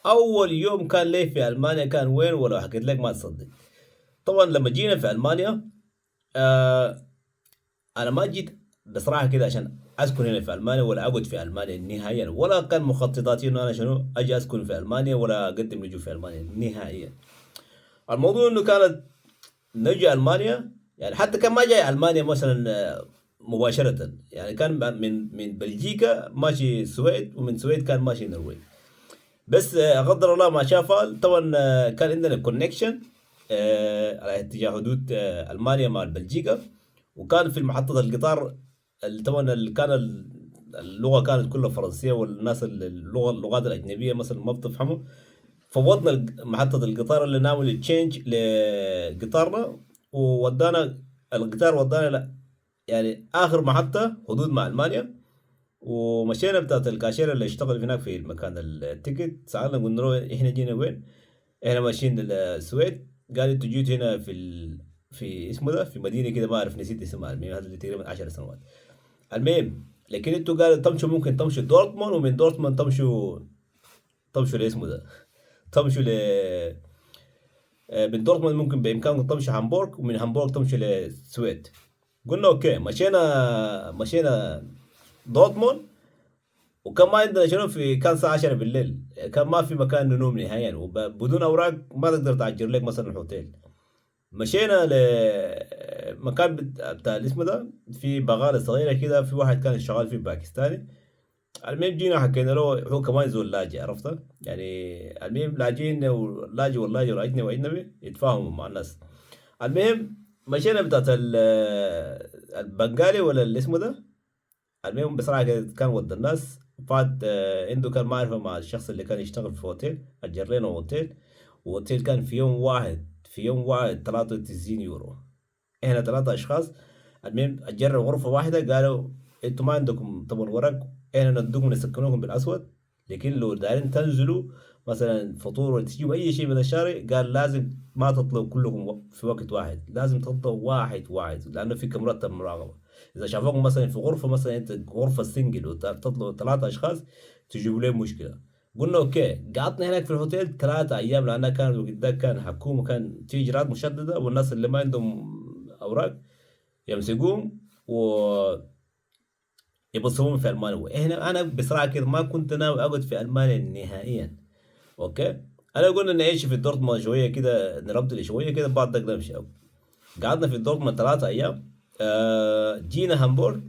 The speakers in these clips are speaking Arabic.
اول يوم كان لي في المانيا كان وين، ولا حكيت لك ما تصدق. طبعا لما جينا في المانيا، آه انا ما جيت بصراحه كده عشان اسكن هنا في المانيا ولا اقعد في المانيا نهائيا، ولا كان مخططاتي انه انا شنو اجي اسكن في المانيا ولا اقدم لجوء في المانيا نهائيا. الموضوع انه كانت نجي المانيا، يعني حتى كان ما جاي المانيا مثلا مباشره، يعني كان من بلجيكا ماشي السويد، ومن السويد كان ماشي النرويج. بس قدر الله ما شاء فعل. طبعا كان عندنا كونكشن على اتجاه حدود المانيا مع بلجيكا، وكان في محطة القطار طبعا اللغة كانت كلها فرنسية، والناس اللغات الأجنبية مثلا ما بتفهموا. فوضنا محطة القطار اللي نعمل تشينج لقطارنا، وودانا القطار ودانا يعني آخر محطة حدود مع ألمانيا. ومشينا بتاعت الكاشير اللي اشتغل هناك في مكان التيكت، سألنا قلنا له احنا جينا وين؟ احنا ماشيين للسويد. قال انتوا جيتوا هنا في اسمه ده، في مدينة كده ما اعرف نسيت اسمها، المهم هذا اللي تقريبا 10 سنوات. المهم لكن انتوا قالوا تمشوا، ممكن تمشوا دورتموند، ومن دورتموند تمشوا لاسمه ده، تمشوا من دورتموند ممكن بامكانكم تمشوا هامبورغ، ومن هامبورغ تمشوا للسويد. قلنا اوكي. مشينا دورتموند. وكان ما عندنا شنو، كان الساعة 10 بالليل، كان ما في مكان ننوم نهائيا، وبدون أوراق ما تقدر تعجر لك مثلا الهوتيل. مشينا لمكان بتاع الاسم ده، في بغالة صغيرة كده، في واحد كان شغال فيه باكستاني. المهم جينا حكينا له، هو كمان زول لاجئ عرفته يعني. المهم لاجئين، واللاجئ واللاجئ والأجنبي وأجنبي يتفاهموا مع الناس. المهم مشينا بتاعت البنغالي ولا الاسم ده. المهم بصراحة كان ود الناس فات عنده كان معرفة مع الشخص اللي كان يشتغل في اوتيل، أجر لنا اوتيل. واوتيل كان في يوم واحد 93 يورو. احنا 3 اشخاص. المهم أجرنا غرفة واحدة، قالوا انتوا ما عندكم طبعا ورق، احنا ندوكم نسكنوكم بالاسود، لكن لو دايرين تنزلوا مثلا فطور ولا تجيبوا اي شيء من الشارع، قال لازم ما تطلعوا كلكم في وقت واحد، لازم تطلعوا واحد واحد، لانه في كاميرات المراقبة. اذا شافوكم مثلا في غرفة، مثلا انت غرفة سنجل وتطلعوا 3 اشخاص، تجيبوا لهم مشكلة. قلنا اوكي. قعدنا هناك في الهوتيل 3 ايام، لانها كان الوقت ده كان حكومة، كان في اجراءات مشددة، والناس اللي ما عندهم اوراق يمسكوهم ويبصمون في المانيا. انا بصراحه كده ما كنت ناوي اقعد في المانيا نهائيا. اوكي. انا قلنا نعيش في دورتموند شويه كده، نربط شويه كده، بعد ذاك نمشي. قعدنا في دورتموند 3 ايام. جينا هامبورغ.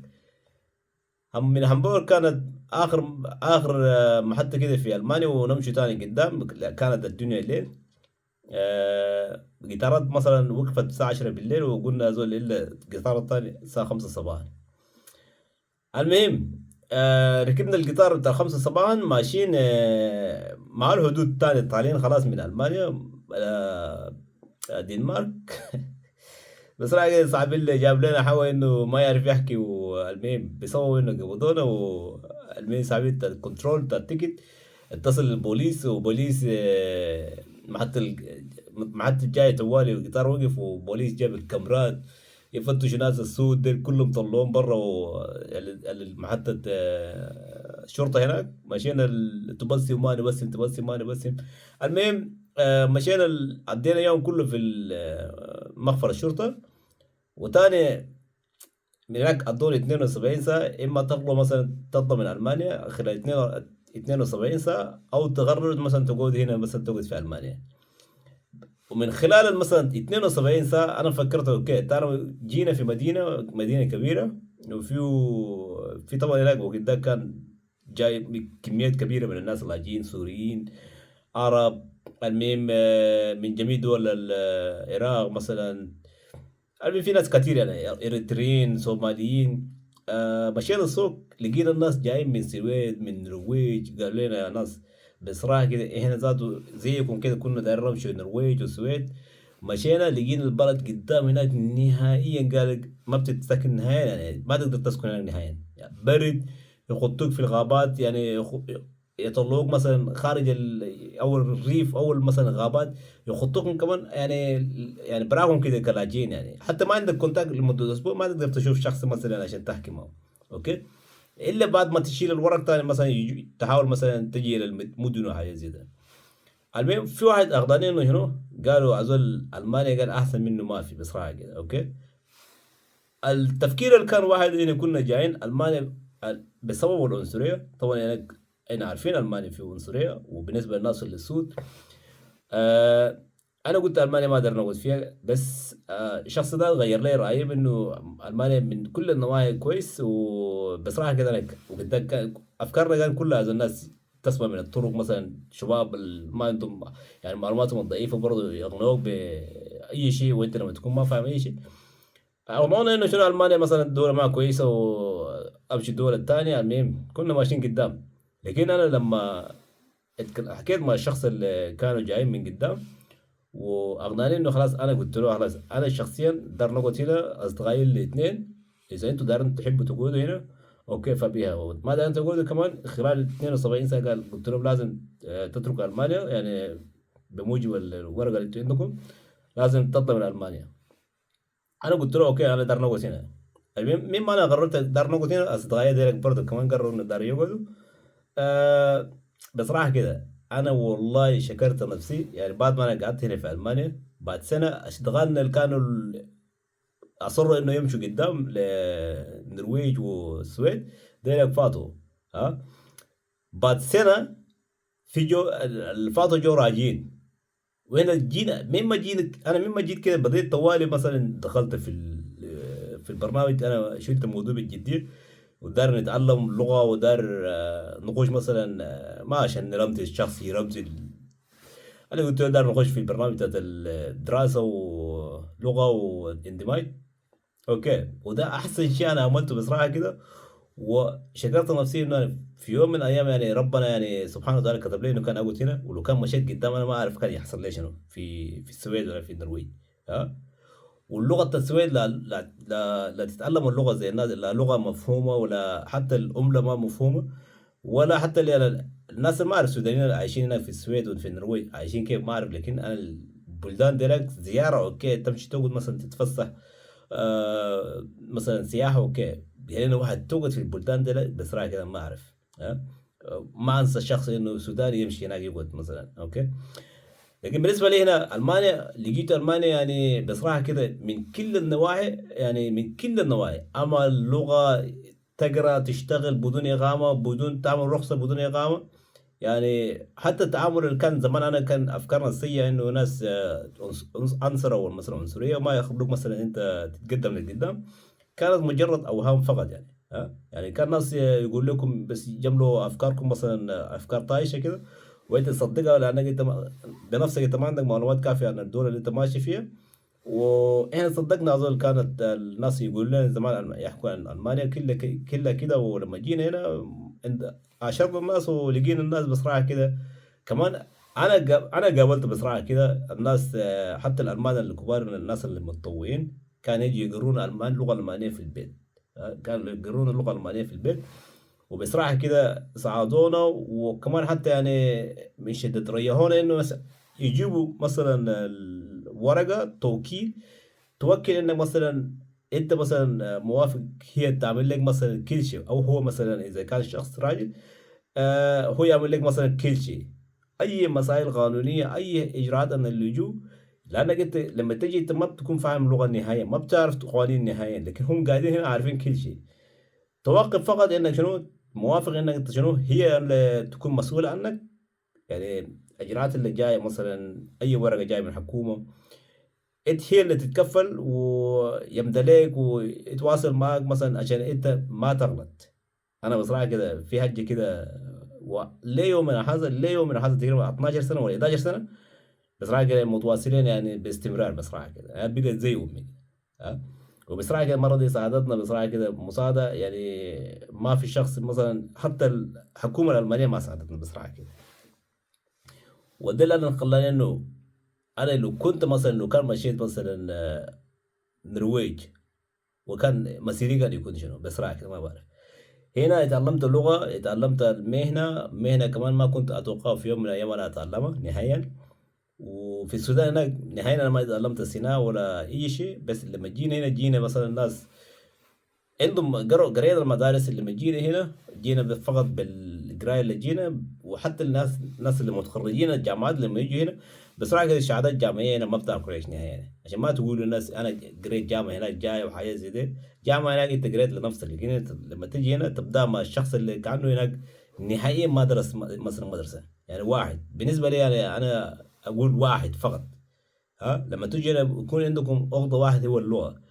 من هامبورغ كانت اخر محطه كده في المانيا، ونمشي تاني قدام. كانت الدنيا الليل. قطارات مثلا وقفت الساعه 10 بالليل، وقلنا زول الا القطار الثاني الساعه 5 صباحا. المهم ركبنا القطار بتاع 5 صباحا، ماشيين مع الحدود التاني، طالعين خلاص من ألمانيا دنمارك. بس راجل صاحب اللي جاب لنا حوى انه ما يعرف يحكي، والمهم بيصور انه قبضونا. والمهم صاحب الكنترول بتاع التيكت اتصل البوليس، وبوليس محطة جاية توالي، القطار وقف، وبوليس جاب الكاميرات يفتشوا ناس السود ديل كلهم، طلعوهم برا. محطة الشرطة هناك. مشينا تبسم ما نبسم، تبسم ما نبسم. المهم مشينا عدينا يوم كله في مخفر الشرطة. وتاني من هناك قضوني 72 ساعة، إما تطلع مثلا تطلع من ألمانيا خلال 72 ساعة، أو تقرر مثلا تقعد هنا، مثلا تقعد في ألمانيا. ومن خلال مثلا 72 ساعة أنا فكرت أوكي، تعالوا جينا في مدينة كبيرة، في طبعا هناك وقت ده كان جاي كميات كبيرة من الناس اللاجئين، سوريين، عرب. المهم من جميع دول العراق مثلا. المهم في ناس كتير يعني، إريتريين، صوماليين. مشينا السوق لقينا الناس جايين من السويد، من النرويج. قال لنا يا ناس بصراحة كده احنا ذاته زيكم كده، كنا دايرين نمشي النرويج والسويد. مشينا لقينا البلد قدام هناك نهائيا، قال ما بتتسكن نهائيا، يعني ما تقدر تسكن هناك نهائيا، يعني برد. يخطوك في الغابات، يعني يطلعوك مثلا خارج او الريف، او مثلا غابات، يخطوكم كمان يعني براهم كده كلاجين، يعني حتى ما عندك كونتاكت لمدة اسبوع، ما تقدر تشوف شخص مثلا عشان تحكي معه. اوكي. الا بعد ما تشيل الورق تاني، مثلا تحاول مثلا تجي الى المدن وحاجه زي ده. المهم في واحد اخضاني انه شنو، قالوا عزول المانيا قال احسن منه ما في بصراحه كده. اوكي، التفكير اللي كان واحد ان كنا جايين المانيا بسبب العنصريه. طبعا يعني احنا عارفين المانيا فيه عنصريه، وبالنسبه للناس اللي السود آه انا قلت المانيا ما اقدر نقعد فيها، بس الشخص ده غير لي رايي بانه المانيا من كل النواحي كويس. وبصراحه كده انا افكارنا كان كلها زي الناس تسمع من الطرق مثلا، شباب ما عندهم يعني معلوماتهم الضعيفه برضه يقنعوك باي شيء، وانت لما تكون ما فاهم اي شيء اظن انه شنو المانيا مثلا دوله ما كويسه وامشي الدول الثانيه. المهم كنا ماشيين قدام. لكن انا لما حكيت مع الشخص اللي كانوا جايين من قدام واقنعني انه خلاص، انا قلت له خلاص انا شخصيا دار نقعد هنا، اصدقائي الاثنين اذا انتوا دارين تحبوا تقعدوا هنا اوكي فبيها، ما دارين تقعدوا كمان خلال 72 ساعه. قلت لهم لازم تترك المانيا، يعني بموجب الورقه اللي انتوا عندكم لازم تطلع من المانيا. انا قلت له اوكي انا دار نقعد هنا. المهم مما انا قررت دار نقعد هنا، اصدقائي ديرك برضه كمان قرروا انه دار يقعدوا. آه بصراحة كده أنا والله شكرت نفسي، يعني بعد ما أنا قعدت هنا في ألمانيا بعد سنة أشتغلنا اللي كانوا أصروا إنه يمشوا قدام للنرويج والسويد ديلك فاتوا. ها بعد سنة في جو الفاتوا جو راجعين. وهنا جينا مما جينا، أنا مما جيت كده بديت طوالي مثلا دخلت في في البرنامج. أنا شلت الموضوع بالجدية ودار نتعلم لغة ودار نخش مثلا ما عشان نرمز الشخص يرمز أنا قلت له دار نخش في البرنامج بتاعت الدراسة ولغة واندماج. أوكي، وده أحسن شيء أنا عملته بصراحة كده. وشكرت نفسي إنه في يوم من الأيام يعني ربنا يعني سبحانه وتعالى كتب لي إنه كان أقعد هنا، ولو كان مشيت قدام أنا ما أعرف كان يحصل لي شنو في السويد ولا في النرويج. ها واللغة السويد لا تتعلم اللغة زي الناس، لا لغة مفهومة ولا حتى الأملة ما مفهومة، ولا حتى الناس اللي ما أعرف السودانيين اللي عايشين هناك في السويد وفي النرويج عايشين كيف ما أعرف. لكن أنا البلدان دي لك زيارة أوكي، تمشي تقعد مثلا تتفسح مثلا سياحة أوكي. يعني إنه واحد تقعد في البلدان دي لك بصراحة كده ما أعرف. ما أنسى الشخص إنه سوداني يمشي هناك يقعد مثلا أوكي. لكن بالنسبة لي هنا ألمانيا لقيت ألمانيا يعني بصراحة كده من كل النواحي، يعني من كل النواحي. أما اللغة تقرأ تشتغل بدون إقامة، بدون تعمل رخصة بدون إقامة. يعني حتى التعامل اللي كان زمان أنا كان أفكارنا السيئة إنه ناس عنصرة أو مثلا عنصرية وما يخلوك مثلا أنت تتقدم لقدام، كانت مجرد أوهام فقط. يعني يعني كان ناس يقول لكم بس يجملوا أفكاركم مثلا أفكار طايشة كده وأنت تصدقها لأنك أنت بنفسك أنت ما عندك معلومات كافية عن الدولة اللي أنت ماشي فيها. واحنا صدقنا اظن كانت الناس يقول لنا زمان يحكوا عن المانيا كلها كده. ولما جينا هنا عند عاشرنا الناس ولقينا الناس بصراحه كده كمان. انا قابلت بصراحه كده الناس حتى الالمان الكبار من الناس اللي متطوعين كان يجي يقرون اللغه الالمانيه في البيت. كانوا يقرون اللغه الالمانيه في البيت وبصراحه كده ساعدونا. وكمان حتى يعني من شده ريحونا انه يجيبوا مثلا الورقه توكيل توكل انك مثلا انت مثلا موافق هي تعمل لك مثلا كل شيء، او هو مثلا اذا كان شخص راجل هو يعمل لك مثلا كل شيء. اي مسائل قانونيه اي اجراءات عن اللجوء، لانك انت لما تجي انت ما بتكون فاهم اللغه النهائيه ما بتعرف قوانين نهائيا، لكن هم قاعدين هنا عارفين كل شيء. توقف فقط انك شنو موافق انك انت شنو هي اللي تكون مسؤوله عنك. يعني الاجراءات اللي جايه مثلا اي ورقه جايه من الحكومه انت هي اللي تتكفل ويمدى لك ويتواصل معك مثلا عشان انت ما تغلط. انا بصراحه كده في حاجه كده ليه يومنا هذا تقريبا 12 سنه ولا 11 سنه بصراحه كده متواصلين يعني باستمرار بصراحه كده يعني بقت زي امي. ها وبصراحه كده المره دي ساعدتنا بصراحه كده مساعده يعني ما في شخص مثلا حتى الحكومه الالمانيه ما ساعدتنا بصراحه كده. وده اللي انا خلاني انه انا لو كنت مثلا لو كان مشيت مثلا نرويج وكان مصيري كان يكون شنو بصراحة كده ما بعرف. هنا اتعلمت اللغة اتعلمت مهنة كمان ما كنت أتوقع في يوم من الأيام أنا أتعلمها نهائيا. وفي السودان هناك نهائيا أنا ما اتعلمت الصناعة ولا أي شيء. بس لما جينا هنا جينا مثلا الناس عندهم قرينا المدارس اللي لما جينا هنا جينا فقط القرايه اللي جينا، وحتى الناس اللي متخرجين الجامعات لما يجوا هنا بصراحه كده الشهادات الجامعيه هنا ما بتاكل عيش نهائي يعني. عشان ما تقولوا الناس انا قريت جامعه هناك جايه وحاجات زي دي، جامعه هناك انت قريت لنفسك، لكن انت لما تجي هنا تبدا مع الشخص اللي كانه هناك نهائيا ما درس مثلا مدرسه يعني. واحد بالنسبه لي يعني انا اقول واحد فقط. ها لما تجي هنا يكون عندكم عقده واحد هو اللغه.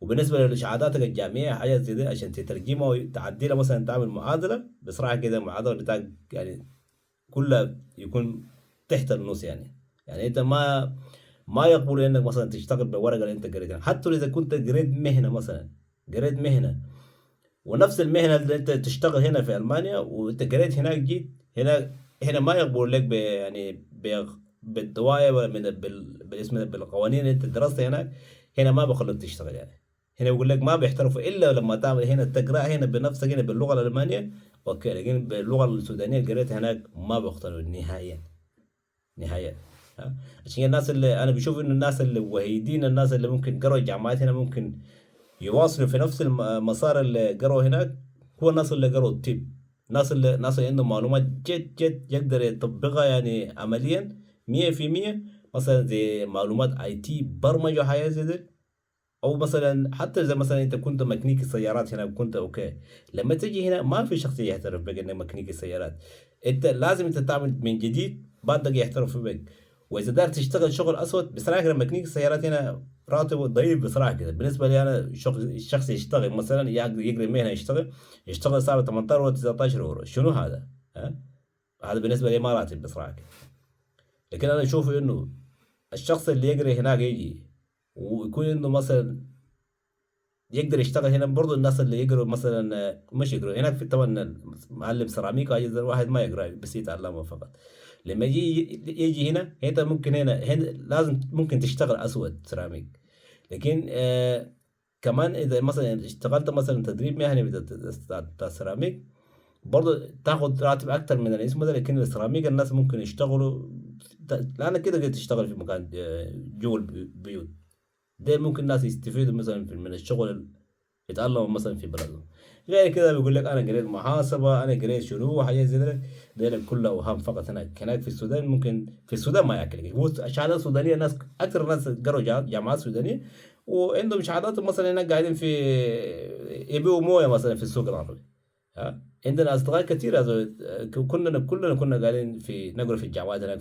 وبالنسبه لشهاداتك الجامعيه حاجه زي دي عشان تترجمها وتعدلها مثلا تعمل معادله، بصراحه كده المعادله بتاعك يعني كلها يكون تحت النص يعني. يعني انت ما يقبلوا انك مثلا تشتغل بالورقه اللي انت قريتها، حتى اذا كنت قريت مهنه مثلا، قريت مهنه ونفس المهنه اللي انت تشتغل هنا في المانيا وانت قريت هناك جيت هنا ما يقبلوا لك يعني بالدوايه ولا بالاسم ده بالقوانين اللي انت درستها هناك. هنا ما بخلوك تشتغل يعني. هنا يقول لك ما بيحترفوا الا لما تعمل هنا تقرا هنا بنفسك هنا باللغه الالمانيه اوكي، لكن باللغه السودانيه اللي قريتها هناك ما بيقتنعوا نهائيا نهائيا. ها؟ عشان كده الناس اللي انا بشوف انه الناس اللي وحيدين الناس اللي ممكن قروا الجامعات هنا ممكن يواصلوا في نفس المسار اللي قروا هناك، هو الناس اللي قروا الطب. الناس اللي عندهم معلومات جد يقدر يطبقها يعني عمليا 100%. مثلا زي معلومات اي تي برمجة وحاجات زي دي. او مثلا حتى زي مثلا انت كنت ميكانيكي سيارات هنا كنت اوكي، لما تجي هنا ما في شخص يعترف بك انك ميكانيكي سيارات. انت لازم انت تعمل من جديد بعدك يعترف بك. واذا دار تشتغل شغل اسود بصراحه كده ميكانيكي السيارات هنا راتبه ضعيف بصراحه كده بالنسبه لي انا. شغل الشخص يشتغل مثلا يقرا مهنه يشتغل ساعه 18 ولا 19 اورو، شنو هذا؟ ها هذا بالنسبه لي ما راتب بصراحه كده. لكن انا اشوف انه الشخص اللي يقرا هناك يجي ويكون عنده مثلا يقدر يشتغل هنا برضو. الناس اللي يقروا مثلا مش يقروا هناك في طبعا معلم سيراميكا الواحد ما يقرا بس يتعلمه فقط. لما يجي هنا انت ممكن هنا لازم ممكن تشتغل اسود سيراميك. لكن كمان اذا مثلا اشتغلت مثلا تدريب مهني بتاع سيراميك برضو تاخد راتب اكتر من الاسم ده. لكن السيراميك الناس ممكن يشتغلوا لان كده كده تشتغل في مكان جوا البيوت. ده ممكن الناس يستفيدوا مثلا من الشغل اللي يتعلموا مثلا في بلدهم. غير كده بيقول لك انا قريت محاسبه انا قريت شنو حاجات زي ده. ده كلها اوهام فقط. هناك في السودان ممكن في السودان ما ياكل هو شهادات سودانيه. ناس اكثر ناس قروا جامعات سودانيه وعندهم شهادات مثلا هناك قاعدين في يبيعوا مويه مثلا في السوق العربي. ها عندنا اصدقاء كثير كلنا كنا قاعدين في نقرا في الجامعات هناك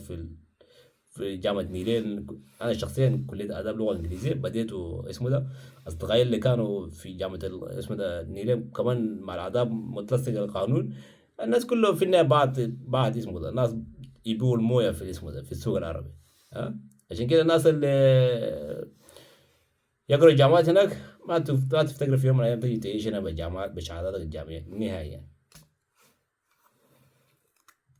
في جامعة نيلين. أنا شخصيا كلية آداب لغة إنجليزية بديته اسمه ده. أصدقائي اللي كانوا في جامعة اسمه ده نيلين كمان مع الآداب متلصق القانون. الناس كلهم في النهاية بعد اسمه ده الناس يبيعوا الموية في اسمه ده في السوق العربي. ها عشان كده الناس اللي يقروا الجامعات هناك ما تفتكر في يوم من الأيام تيجي تعيش هنا بالجامعات بشهاداتك الجامعية نهائيا.